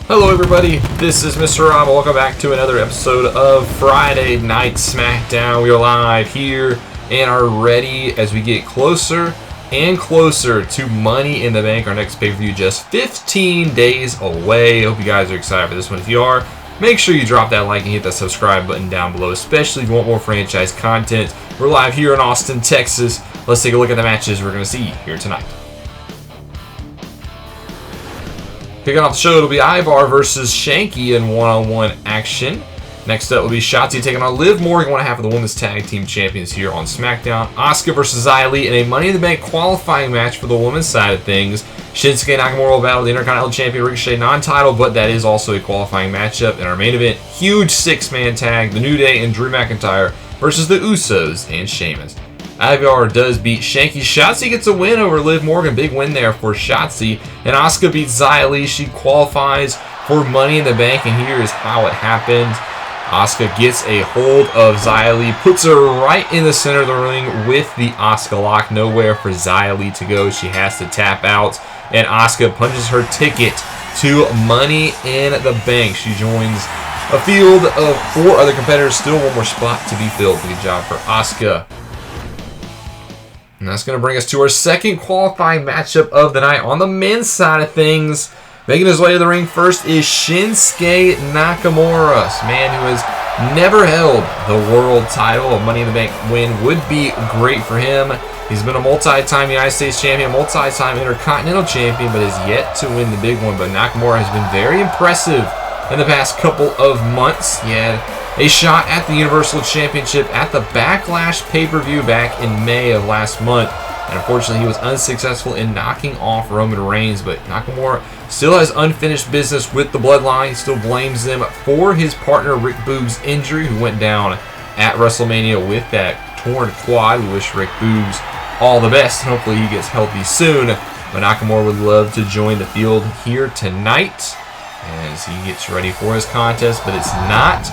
Hello everybody, this is Mr. Rob. Welcome back to another episode of Friday Night SmackDown. We are live here and are ready as we get closer and closer to Money in the Bank. Our next pay-per-view just 15 days away. Hope you guys are excited for this one. If you are, make sure you drop that like and hit that subscribe button down below, especially if you want more franchise content. We're live here in Austin, Texas. Let's take a look at the matches we're going to see here tonight. Kicking off the show, it'll be Ivar versus Shanky in one-on-one action. Next up will be Shotzi taking on Liv Morgan, one half of the Women's Tag Team Champions here on SmackDown. Asuka versus Xia Li in a Money in the Bank qualifying match for the women's side of things. Shinsuke Nakamura will battle the Intercontinental Champion Ricochet non-title, but that is also a qualifying matchup. In our main event, huge six-man tag, The New Day and Drew McIntyre versus the Usos and Sheamus. Ivar does beat Shanky. Shotzi gets a win over Liv Morgan. Big win there for Shotzi. And Asuka beats Xia Li. She qualifies for Money in the Bank, and here is how it happened. Asuka gets a hold of Xia Li, puts her right in the center of the ring with the Asuka lock. Nowhere for Xia Li to go. She has to tap out, and Asuka punches her ticket to Money in the Bank. She joins a field of 4 other competitors. Still one more spot to be filled. Good job for Asuka. And that's going to bring us to our second qualifying matchup of the night on the men's side of things. Making his way to the ring first is Shinsuke Nakamura. This man who has never held the world title. A Money in the Bank win would be great for him. He's been a multi-time United States champion, multi-time Intercontinental champion, but has yet to win the big one. But Nakamura has been very impressive in the past couple of months. He had a shot at the Universal Championship at the Backlash pay-per-view back in May of last month. And unfortunately, he was unsuccessful in knocking off Roman Reigns. But Nakamura still has unfinished business with the Bloodline. He still blames them for his partner Rick Boogs' injury, who went down at WrestleMania with that torn quad. We wish Rick Boogs all the best. Hopefully he gets healthy soon. But Nakamura would love to join the field here tonight as he gets ready for his contest. But it's not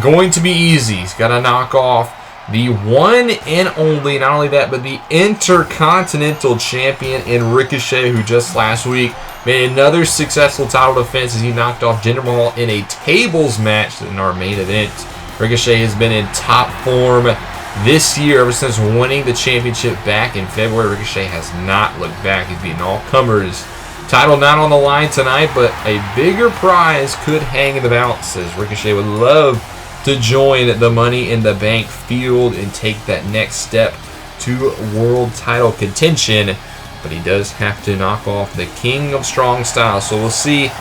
going to be easy. He's got to knock off the one and only, not only that, but the Intercontinental Champion in Ricochet, who just last week made another successful title defense as he knocked off Jinder Mahal in a tables match in our main event. Ricochet has been in top form this year ever since winning the championship back in February. Ricochet has not looked back. He's beaten all comers. Title not on the line tonight, but a bigger prize could hang in the balance as Ricochet would love to join the Money in the Bank field and take that next step to world title contention. But he does have to knock off the King of Strong Style. So we'll see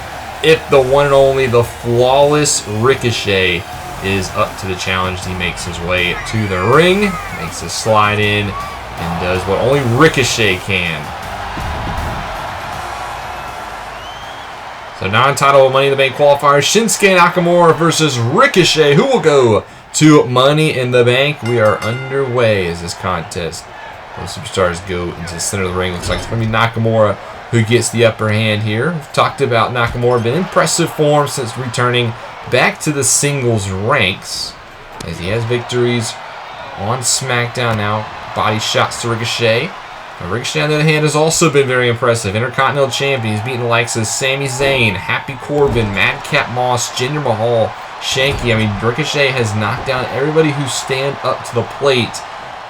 if the one and only, the flawless Ricochet is up to the challenge. He makes his way to the ring, makes a slide in, and does what only Ricochet can. So non-title Money in the Bank qualifier, Shinsuke Nakamura versus Ricochet, who will go to Money in the Bank. We are underway as this contest. Both superstars go into the center of the ring. Looks like it's going to be Nakamura who gets the upper hand here. We've talked about Nakamura, been in impressive form since returning back to the singles ranks, as he has victories on SmackDown now. Body shots to Ricochet. Ricochet, on the other hand, has also been very impressive. Intercontinental Champion. He's beaten the likes of Sami Zayn, Happy Corbin, Madcap Moss, Jinder Mahal, Shanky. I mean, Ricochet has knocked down everybody who stand up to the plate.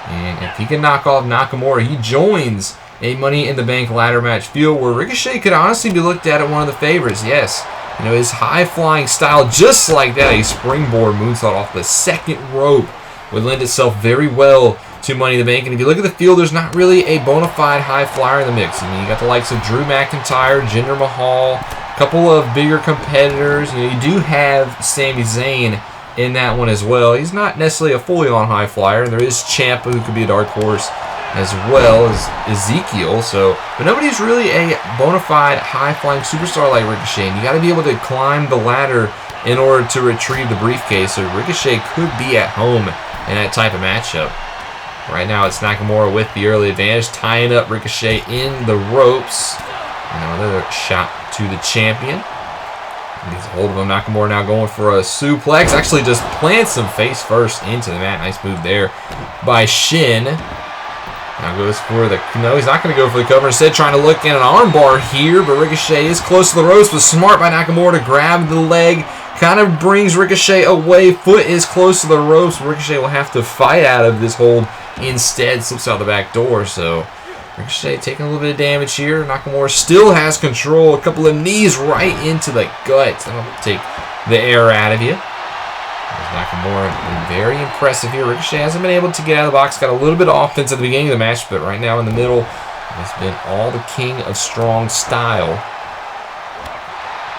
And if he can knock off Nakamura, he joins a Money in the Bank ladder match field where Ricochet could honestly be looked at as one of the favorites. Yes, you know, his high-flying style, just like that, a springboard moonsault off the second rope, would lend itself very well to Money in the Bank. And if you look at the field, there's not really a bona fide high flyer in the mix. I mean, you got the likes of Drew McIntyre, Jinder Mahal, a couple of bigger competitors. You know, you do have Sami Zayn in that one as well. He's not necessarily a fully on high flyer. There is Ciampa, who could be a dark horse, as well as Ezekiel. So, but nobody's really a bona fide high flying superstar like Ricochet. And you got to be able to climb the ladder in order to retrieve the briefcase. So Ricochet could be at home in that type of matchup. Right now it's Nakamura with the early advantage, tying up Ricochet in the ropes. And another shot to the champion. Gets a hold of him. Nakamura now going for a suplex. Actually just plants him face first into the mat. Nice move there by Shin. Now goes for the... No, he's not going to go for the cover. Instead, trying to look at an armbar here, but Ricochet is close to the ropes, but smart by Nakamura to grab the leg. Kind of brings Ricochet away. Foot is close to the ropes. Ricochet will have to fight out of this hold. Instead, slips out the back door, so... Ricochet taking a little bit of damage here. Nakamura still has control. A couple of knees right into the gut. That'll take the air out of you. Nakamura been very impressive here. Ricochet hasn't been able to get out of the box. Got a little bit of offense at the beginning of the match, but right now in the middle has been all the king of strong style.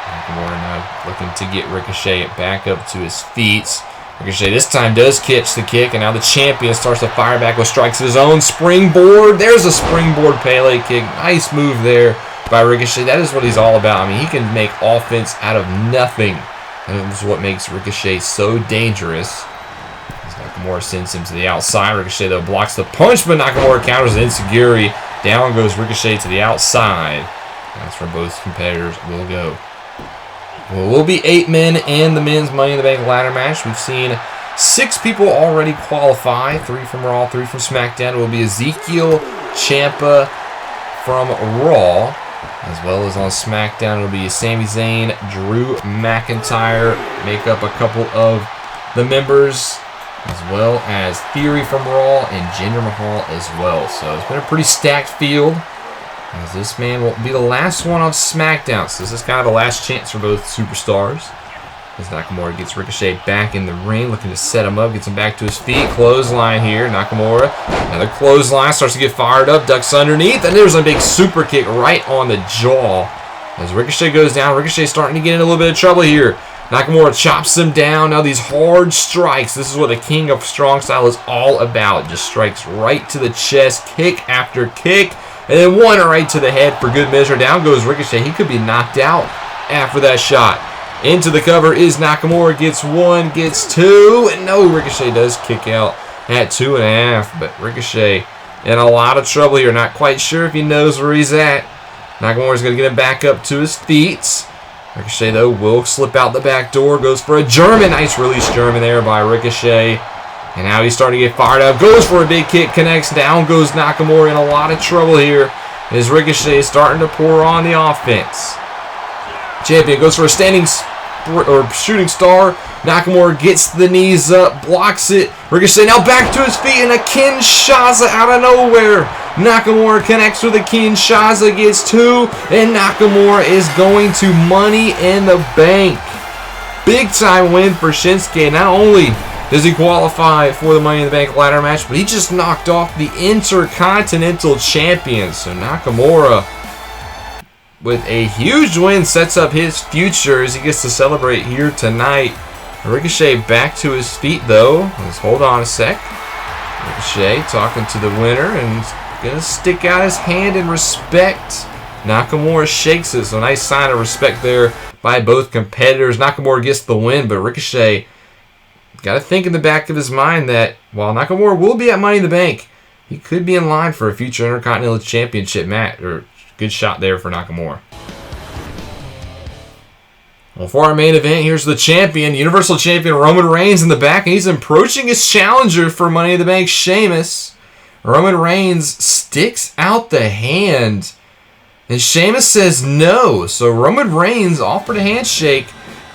Nakamura now looking to get Ricochet back up to his feet. Ricochet this time does catch the kick, and now the champion starts to fire back with strikes of his own. Springboard. There's a springboard Pele kick. Nice move there by Ricochet. That is what he's all about. I mean, he can make offense out of nothing. And this is what makes Ricochet so dangerous. Nakamura sends him to the outside. Ricochet, though, blocks the punch, but Nakamura counters the enziguri. Down goes Ricochet to the outside. That's where both competitors will go. Well, we'll be 8 men in the men's Money in the Bank ladder match. We've seen 6 people already qualify. 3 from Raw, 3 from SmackDown. It will be Ezekiel Ciampa from Raw. As well as on SmackDown, it'll be Sami Zayn, Drew McIntyre, make up a couple of the members, as well as Theory from Raw and Jinder Mahal as well. So it's been a pretty stacked field, as this man will be the last one on SmackDown. So this is kind of the last chance for both superstars. As Nakamura gets Ricochet back in the ring, looking to set him up, gets him back to his feet. Clothesline here. Nakamura, another clothesline, starts to get fired up, ducks underneath, and there's a big super kick right on the jaw. As Ricochet goes down, Ricochet starting to get in a little bit of trouble here. Nakamura chops him down. Now these hard strikes. This is what the king of strong style is all about. Just strikes right to the chest, kick after kick, and then one right to the head for good measure. Down goes Ricochet. He could be knocked out after that shot. Into the cover is Nakamura, gets 1, gets 2, and no, Ricochet does kick out at 2.5, but Ricochet in a lot of trouble here, not quite sure if he knows where he's at. Nakamura's going to get him back up to his feet. Ricochet, though, will slip out the back door, goes for a German, nice release German there by Ricochet, and now he's starting to get fired up, goes for a big kick, connects, down goes Nakamura, in a lot of trouble here, as Ricochet starting to pour on the offense. Champion goes for a standing shooting star. Nakamura gets the knees up, blocks it. Ricochet now back to his feet, and a Kinshasa out of nowhere. Nakamura connects with a Kinshasa, gets 2, and Nakamura is going to Money in the Bank. Big time win for Shinsuke. Not only does he qualify for the Money in the Bank ladder match, but he just knocked off the Intercontinental Champion. So Nakamura, with a huge win, sets up his future as he gets to celebrate here tonight. Ricochet back to his feet, though. Let's hold on a sec. Ricochet talking to the winner and going to stick out his hand in respect. Nakamura shakes it, so nice sign of respect there by both competitors. Nakamura gets the win, but Ricochet got to think in the back of his mind that while Nakamura will be at Money in the Bank, he could be in line for a future Intercontinental Championship match, or good shot there for Nakamura. Well, for our main event, here's the champion, Universal Champion Roman Reigns in the back, and he's approaching his challenger for Money in the Bank, Sheamus. Roman Reigns sticks out the hand, and Sheamus says no. So Roman Reigns offered a handshake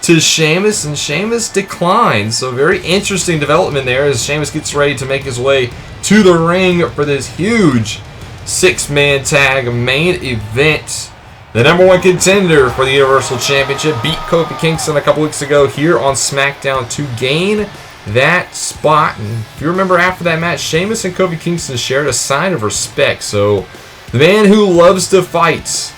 to Sheamus, and Sheamus declined. So very interesting development there as Sheamus gets ready to make his way to the ring for this huge 6-man tag main event. The #1 contender for the Universal Championship beat Kofi Kingston a couple weeks ago here on SmackDown to gain that spot. And if you remember, after that match, Sheamus and Kofi Kingston shared a sign of respect. So the man who loves to fight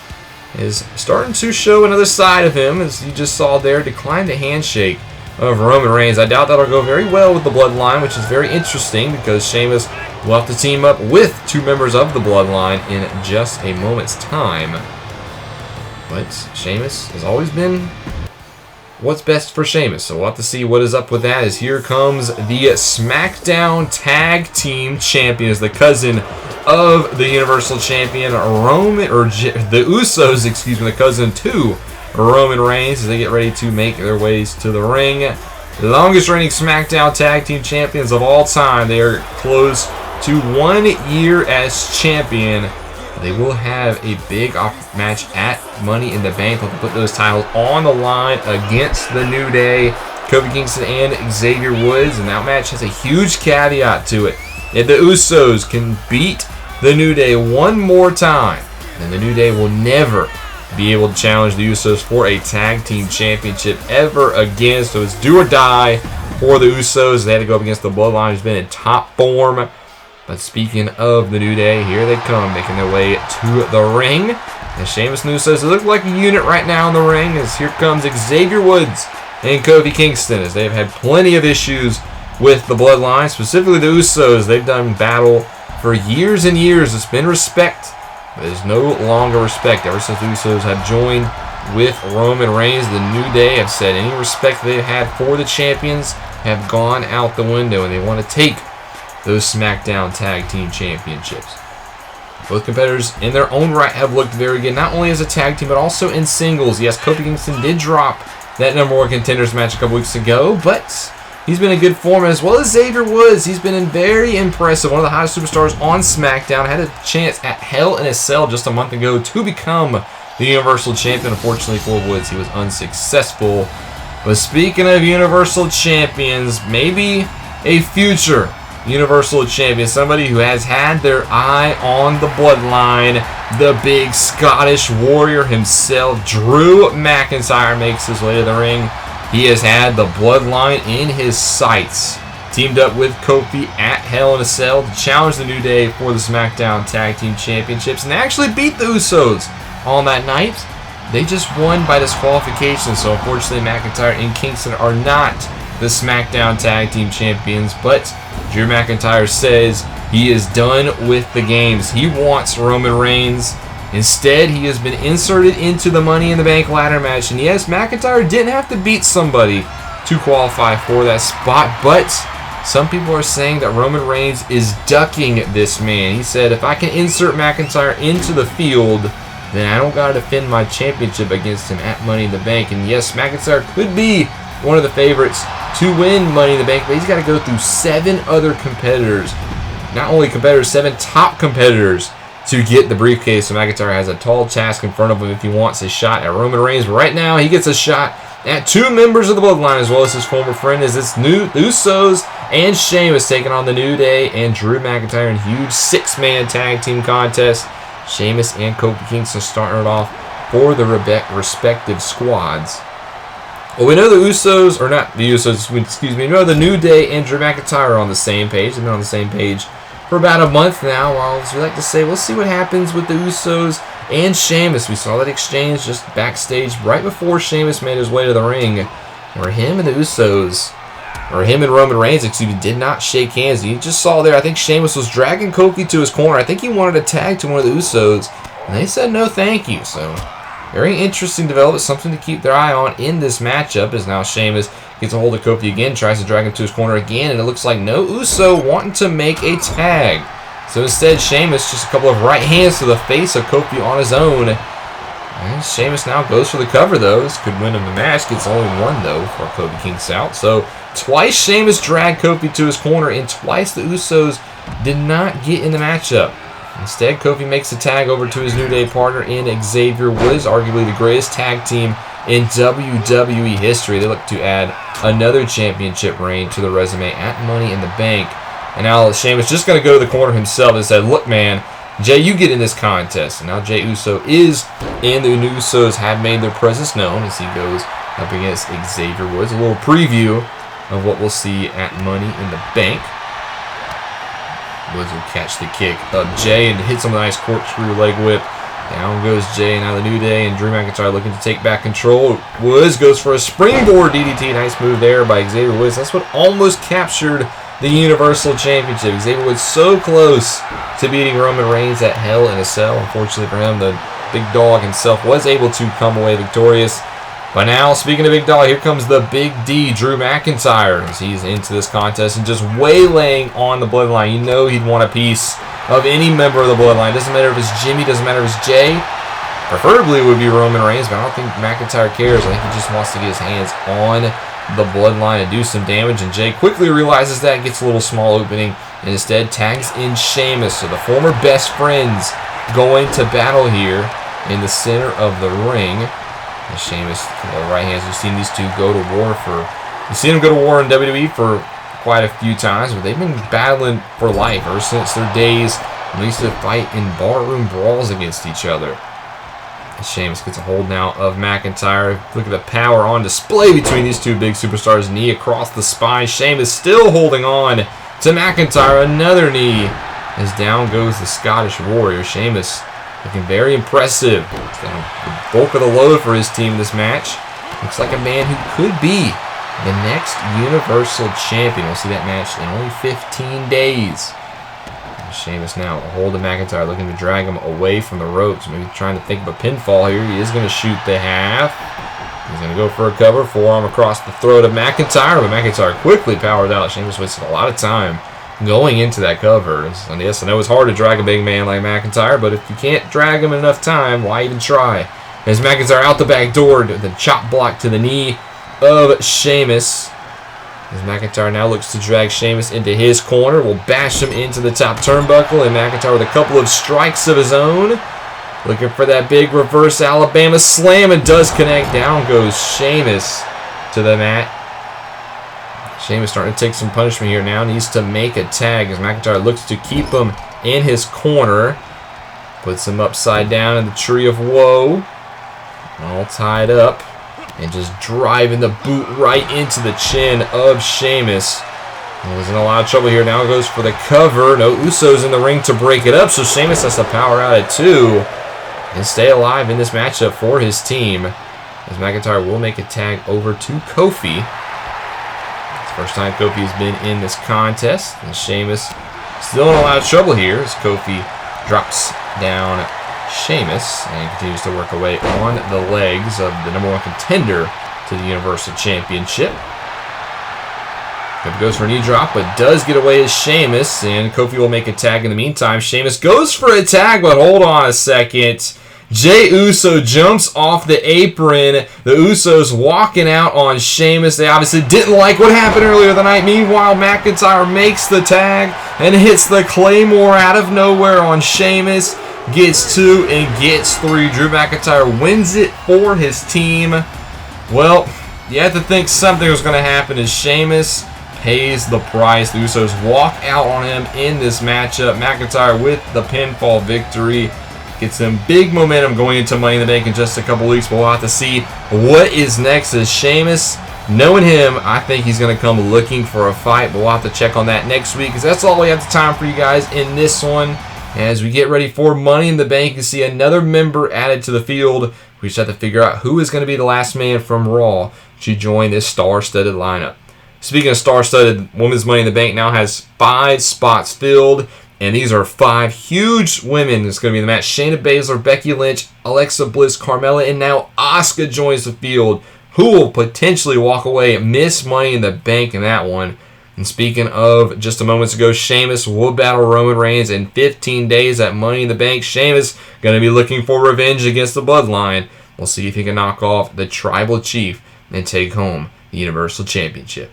is starting to show another side of him, as you just saw there, declined the handshake of Roman Reigns. I doubt that'll go very well with the Bloodline, which is very interesting because Sheamus will have to team up with 2 members of the Bloodline in just a moment's time. But Sheamus has always been what's best for Sheamus, so we'll have to see what is up with that. As here comes the SmackDown Tag Team Champions, the cousin of the Universal Champion the Usos, excuse me, the cousin to Roman Reigns, as they get ready to make their ways to the ring. The longest reigning SmackDown Tag Team Champions of all time. They are close to 1 year as champion. They will have a big match at Money in the Bank. They'll put those titles on the line against the New Day, Kofi Kingston and Xavier Woods. And that match has a huge caveat to it. If the Usos can beat the New Day one more time, then the New Day will never be able to challenge the Usos for a tag team championship ever again. So it's do or die for the Usos. They had to go up against the Bloodline, who's been in top form. But speaking of the New Day, here they come, making their way to the ring. And Sheamus and Usos, they look like a unit right now in the ring, as here comes Xavier Woods and Kofi Kingston, as they've had plenty of issues with the Bloodline, specifically the Usos. They've done battle for years and years. It's been respect, but there's no longer respect. Ever since the Usos have joined with Roman Reigns, the New Day have said any respect they've had for the champions have gone out the window, and they want to take those SmackDown Tag Team Championships. Both competitors in their own right have looked very good, not only as a tag team, but also in singles. Yes, Kofi Kingston did drop that #1 Contenders match a couple weeks ago, but he's been in good form, as well as Xavier Woods. He's been very impressive. One of the hottest superstars on SmackDown. Had a chance at Hell in a Cell just a month ago to become the Universal Champion. Unfortunately for Woods, he was unsuccessful. But speaking of Universal Champions, maybe a future Universal Champion, somebody who has had their eye on the Bloodline, the big Scottish warrior himself, Drew McIntyre, makes his way to the ring. He has had the Bloodline in his sights. Teamed up with Kofi at Hell in a Cell to challenge the New Day for the SmackDown Tag Team Championships, and they actually beat the Usos on that night. They just won by disqualification, so unfortunately McIntyre and Kingston are not the SmackDown Tag Team Champions, but Drew McIntyre says he is done with the games. He wants Roman Reigns. Instead, he has been inserted into the Money in the Bank ladder match. And yes, McIntyre didn't have to beat somebody to qualify for that spot, but some people are saying that Roman Reigns is ducking this man. He said, if I can insert McIntyre into the field, then I don't got to defend my championship against him at Money in the Bank. And yes, McIntyre could be one of the favorites to win Money in the Bank, but he's got to go through 7 other competitors. Not only competitors, 7 top competitors to get the briefcase. So McIntyre has a tall task in front of him if he wants a shot at Roman Reigns. But right now, he gets a shot at 2 members of the Bloodline, as well as his former friend, as it's Usos and Sheamus taking on the New Day and Drew McIntyre in a huge 6-man tag team contest. Sheamus and Kofi Kingston starting it off for the respective squads. Well, we know the Usos, or not the Usos, excuse me, we know the New Day and Drew McIntyre are on the same page. They've been on the same page for about a month now. While, as we like to say, we'll see what happens with the Usos and Sheamus. We saw that exchange just backstage right before Sheamus made his way to the ring, where him and the Usos, or him and Roman Reigns, excuse me, did not shake hands. You just saw there, I think Sheamus was dragging Kofi to his corner. I think he wanted to tag to one of the Usos, and they said no thank you. So very interesting development, something to keep their eye on in this matchup, as now Sheamus gets a hold of Kofi again, tries to drag him to his corner again, and it looks like no Uso wanting to make a tag. So instead, Sheamus just a couple of right hands to the face of Kofi on his own. And Sheamus now goes for the cover, though. This could win him the match. Gets only one, though, for Kofi Kingston out. So twice Sheamus dragged Kofi to his corner, and twice the Usos did not get in the matchup. Instead, Kofi makes the tag over to his New Day partner in Xavier Woods, arguably the greatest tag team in WWE history. They look to add another championship reign to the resume at Money in the Bank. And now Sheamus just going to go to the corner himself and said, look, man, Jay, you get in this contest. And now Jay Uso is in. The Usos have made their presence known as he goes up against Xavier Woods. A little preview of what we'll see at Money in the Bank. Woods will catch the kick of Jay and hits him with a nice corkscrew leg whip. Down goes Jay. Now the New Day and Drew McIntyre looking to take back control. Woods goes for a springboard DDT. Nice move there by Xavier Woods. That's what almost captured the Universal Championship. Xavier Woods so close to beating Roman Reigns at Hell in a Cell. Unfortunately for him, the big dog himself was able to come away victorious. But now, speaking of big dog, here comes the big D, Drew McIntyre, as he's into this contest and just waylaying on the Bloodline. You know he'd want a piece of any member of the Bloodline. Doesn't matter if it's Jimmy, doesn't matter if it's Jay. Preferably it would be Roman Reigns, but I don't think McIntyre cares. I think he just wants to get his hands on the bloodline and do some damage. And Jay quickly realizes that, gets a little small opening, and instead tags in Sheamus. So the former best friends going to battle here in the center of the ring. And Sheamus, the right hands, we've seen these two go to war you've seen them go to war in WWE for quite a few times, but they've been battling for life ever since their days when they used to fight in barroom brawls against each other. And Sheamus gets a hold now of McIntyre. Look at the power on display between these two big superstars. Knee across the spine. Sheamus still holding on to McIntyre. Another knee as down goes the Scottish Warrior. Sheamus looking very impressive. He's got the bulk of the load for his team in this match. Looks like a man who could be the next Universal Champion. We'll see that match in only 15 days. Sheamus now a hold of McIntyre, looking to drag him away from the ropes. Maybe trying to think of a pinfall here. He is going to shoot the half. He's going to go for a cover. Forearm across the throat of McIntyre, but McIntyre quickly powered out. Sheamus wasted a lot of time going into that cover. And yes, I know it's hard to drag a big man like McIntyre, but if you can't drag him in enough time, why even try? As McIntyre out the back door, the chop block to the knee of Sheamus. As McIntyre now looks to drag Sheamus into his corner, will bash him into the top turnbuckle, and McIntyre with a couple of strikes of his own. Looking for that big reverse Alabama slam, and does connect. Down goes Sheamus to the mat. Sheamus starting to take some punishment here now. Needs to make a tag as McIntyre looks to keep him in his corner. Puts him upside down in the tree of woe. All tied up. And just driving the boot right into the chin of Sheamus. He was in a lot of trouble here. Now goes for the cover. No Usos in the ring to break it up. So Sheamus has to power out at 2 and stay alive in this matchup for his team. As McIntyre will make a tag over to Kofi. It's the first time Kofi has been in this contest. And Sheamus still in a lot of trouble here as Kofi drops down Sheamus and continues to work away on the legs of the #1 contender to the Universal Championship. Kofi goes for a knee drop, but does get away as Sheamus, and Kofi will make a tag in the meantime. Sheamus goes for a tag, but hold on a second. Jey Uso jumps off the apron. The Usos walking out on Sheamus. They obviously didn't like what happened earlier the night. Meanwhile, McIntyre makes the tag and hits the Claymore out of nowhere on Sheamus. Gets 2 and gets 3. Drew McIntyre wins it for his team. Well, you have to think something was going to happen as Sheamus pays the price. The Usos walk out on him in this matchup. McIntyre with the pinfall victory. Gets them big momentum going into Money in the Bank in just a couple weeks. But we'll have to see what is next as Sheamus. Knowing him, I think he's going to come looking for a fight. But we'll have to check on that next week, because that's all we have the time for you guys in this one. As we get ready for Money in the Bank and see another member added to the field, we just have to figure out who is going to be the last man from Raw to join this star-studded lineup. Speaking of star-studded, Women's Money in the Bank now has 5 spots filled, and these are 5 huge women that's going to be in the match. Shayna Baszler, Becky Lynch, Alexa Bliss, Carmella, and now Asuka joins the field. Who will potentially walk away and miss Money in the Bank in that one? And speaking of just a moments ago, Sheamus will battle Roman Reigns in 15 days at Money in the Bank. Sheamus going to be looking for revenge against the Bloodline. We'll see if he can knock off the Tribal Chief and take home the Universal Championship.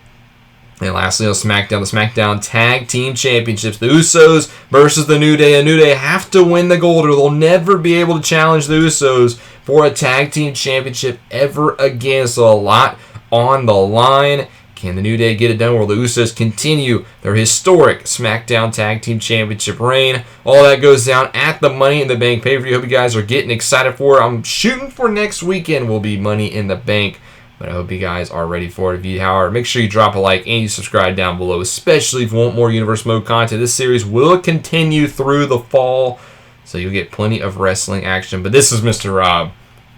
And lastly on SmackDown, the SmackDown Tag Team Championships. The Usos versus the New Day. The New Day have to win the gold or they'll never be able to challenge the Usos for a Tag Team Championship ever again. So a lot on the line. Can the New Day get it done? Will the Usos continue their historic SmackDown Tag Team Championship reign? All that goes down at the Money in the Bank pay-per-view. Hope you guys are getting excited for it. I'm shooting for next weekend will be Money in the Bank, but I hope you guys are ready for it. If you are, make sure you drop a like and you subscribe down below, especially if you want more Universe Mode content. This series will continue through the fall, so you'll get plenty of wrestling action. But this is Mr. Rob,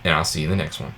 and I'll see you in the next one.